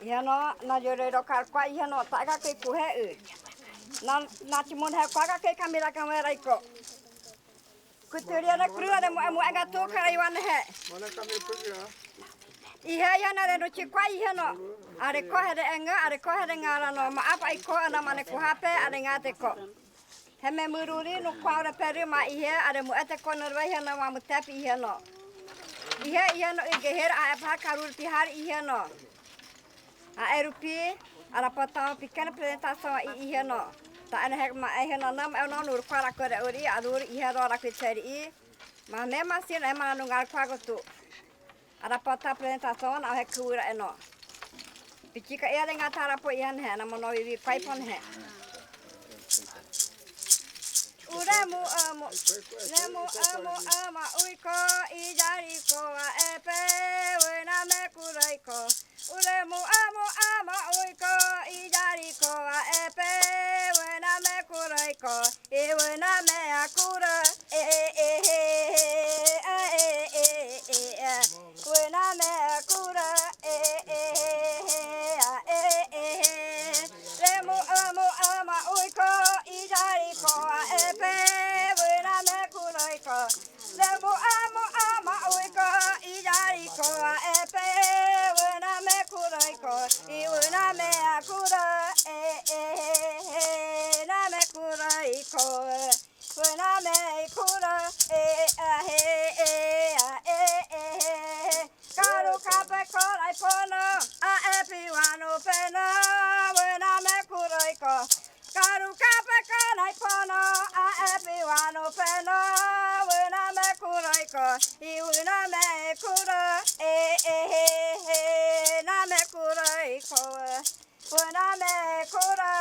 Ihano na jore rokar kwa ihano taga ke kuhe na timun he kwa ke kamera kamera iko. Kuturia na krua de mo aga to karaiwan he. Mana kamera pergi Ihe yana re no chikwa ihano. Are ko he de enga are ko he de ngara no ma apa iko ana mane ku hape are ngate ko. Heme mururi no kwa peri ma ihe are mu ete ko no re ihano ma mutapi ihano. Ihe ihano igeher a apa karur tihar ihano. A erupi ara potão pequena apresentação ihano. Ta ana hek ma ihano nam eu não nur para kore ori adur ihano ara kweteri. Mas mesmo assim é mas não gar kwa gotu. Ara potão apresentação na hek kura eno. Pichika ia denga tara po ihan he na mono vivi pai pon he. Uremu amo nemu amo ama uiko ijariko a epe wena me kuraiko. Uremu amo ama uiko ijariko a epe wena me kuraiko e wena me akura wena me akura Remu amo ama uiko ijariko a epe wena me kuraiko Remu amo ama uiko ijariko a epe wena me kuraiko iwena me akura na me kuraiko wena me kura Karu kape korai pono a epi wano pena wena me kuraiko Karu kape korai pono a epi wano pena wena me kuraiko iwena me kura na me kuraiko wena me kura